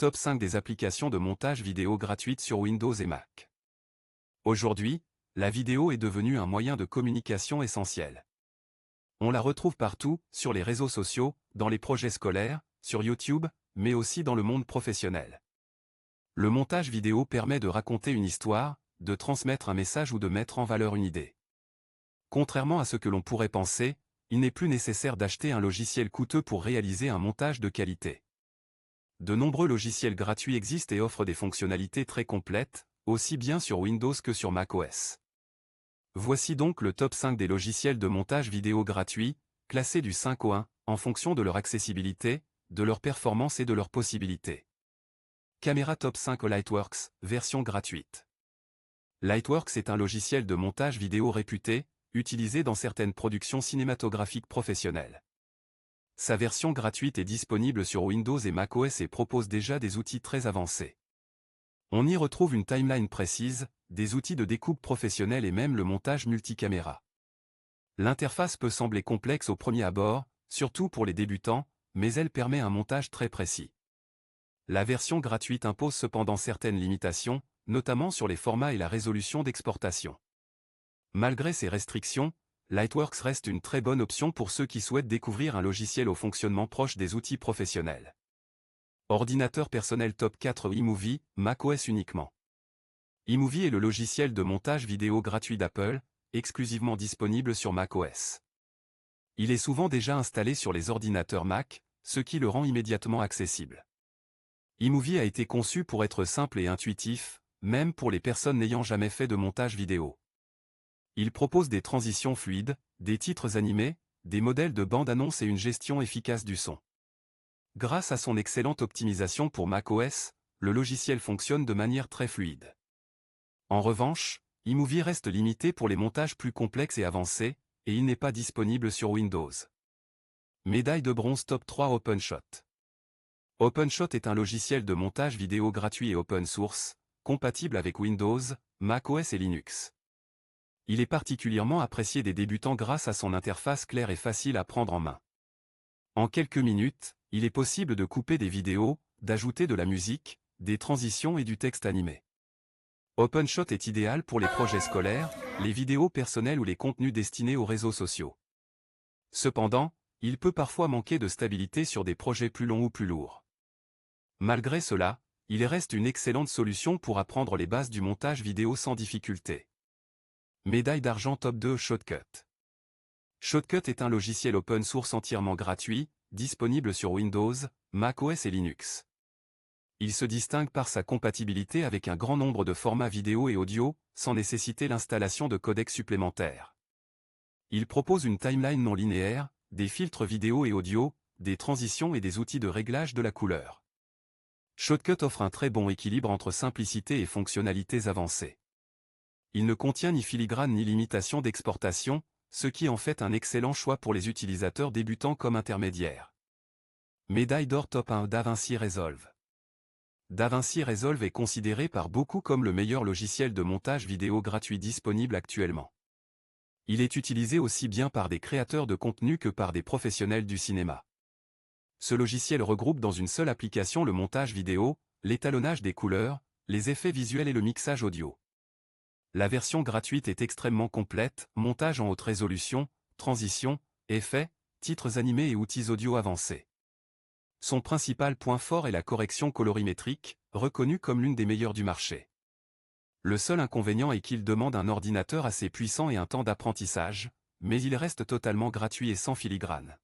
Top 5 des applications de montage vidéo gratuites sur Windows et Mac. Aujourd'hui, la vidéo est devenue un moyen de communication essentiel. On la retrouve partout, sur les réseaux sociaux, dans les projets scolaires, sur YouTube, mais aussi dans le monde professionnel. Le montage vidéo permet de raconter une histoire, de transmettre un message ou de mettre en valeur une idée. Contrairement à ce que l'on pourrait penser, il n'est plus nécessaire d'acheter un logiciel coûteux pour réaliser un montage de qualité. De nombreux logiciels gratuits existent et offrent des fonctionnalités très complètes, aussi bien sur Windows que sur macOS. Voici donc le top 5 des logiciels de montage vidéo gratuits, classés du 5 au 1, en fonction de leur accessibilité, de leur performance et de leurs possibilités. Caméra Top 5 Lightworks, version gratuite. Lightworks est un logiciel de montage vidéo réputé, utilisé dans certaines productions cinématographiques professionnelles. Sa version gratuite est disponible sur Windows et macOS et propose déjà des outils très avancés. On y retrouve une timeline précise, des outils de découpe professionnels et même le montage multicaméra. L'interface peut sembler complexe au premier abord, surtout pour les débutants, mais elle permet un montage très précis. La version gratuite impose cependant certaines limitations, notamment sur les formats et la résolution d'exportation. Malgré ces restrictions, Lightworks reste une très bonne option pour ceux qui souhaitent découvrir un logiciel au fonctionnement proche des outils professionnels. Ordinateur personnel Top 4 iMovie, macOS uniquement. iMovie est le logiciel de montage vidéo gratuit d'Apple, exclusivement disponible sur macOS. Il est souvent déjà installé sur les ordinateurs Mac, ce qui le rend immédiatement accessible. iMovie a été conçu pour être simple et intuitif, même pour les personnes n'ayant jamais fait de montage vidéo. Il propose des transitions fluides, des titres animés, des modèles de bande-annonce et une gestion efficace du son. Grâce à son excellente optimisation pour macOS, le logiciel fonctionne de manière très fluide. En revanche, iMovie reste limité pour les montages plus complexes et avancés, et il n'est pas disponible sur Windows. Médaille de bronze Top 3 OpenShot. OpenShot est un logiciel de montage vidéo gratuit et open source, compatible avec Windows, macOS et Linux. Il est particulièrement apprécié des débutants grâce à son interface claire et facile à prendre en main. En quelques minutes, il est possible de couper des vidéos, d'ajouter de la musique, des transitions et du texte animé. OpenShot est idéal pour les projets scolaires, les vidéos personnelles ou les contenus destinés aux réseaux sociaux. Cependant, il peut parfois manquer de stabilité sur des projets plus longs ou plus lourds. Malgré cela, il reste une excellente solution pour apprendre les bases du montage vidéo sans difficulté. Médaille d'argent Top 2 Shotcut. Shotcut est un logiciel open source entièrement gratuit, disponible sur Windows, macOS et Linux. Il se distingue par sa compatibilité avec un grand nombre de formats vidéo et audio, sans nécessiter l'installation de codecs supplémentaires. Il propose une timeline non linéaire, des filtres vidéo et audio, des transitions et des outils de réglage de la couleur. Shotcut offre un très bon équilibre entre simplicité et fonctionnalités avancées. Il ne contient ni filigrane ni limitation d'exportation, ce qui en fait un excellent choix pour les utilisateurs débutants comme intermédiaires. Médaille d'or Top 1 DaVinci Resolve. DaVinci Resolve est considéré par beaucoup comme le meilleur logiciel de montage vidéo gratuit disponible actuellement. Il est utilisé aussi bien par des créateurs de contenu que par des professionnels du cinéma. Ce logiciel regroupe dans une seule application le montage vidéo, l'étalonnage des couleurs, les effets visuels et le mixage audio. La version gratuite est extrêmement complète, montage en haute résolution, transitions, effets, titres animés et outils audio avancés. Son principal point fort est la correction colorimétrique, reconnue comme l'une des meilleures du marché. Le seul inconvénient est qu'il demande un ordinateur assez puissant et un temps d'apprentissage, mais il reste totalement gratuit et sans filigrane.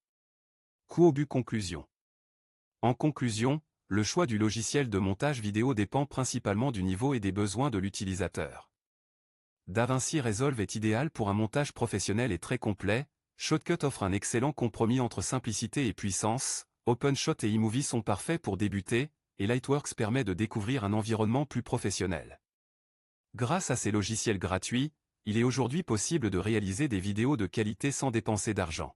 Coup au but conclusion. En conclusion, le choix du logiciel de montage vidéo dépend principalement du niveau et des besoins de l'utilisateur. DaVinci Resolve est idéal pour un montage professionnel et très complet, Shotcut offre un excellent compromis entre simplicité et puissance, OpenShot et iMovie sont parfaits pour débuter, et Lightworks permet de découvrir un environnement plus professionnel. Grâce à ces logiciels gratuits, il est aujourd'hui possible de réaliser des vidéos de qualité sans dépenser d'argent.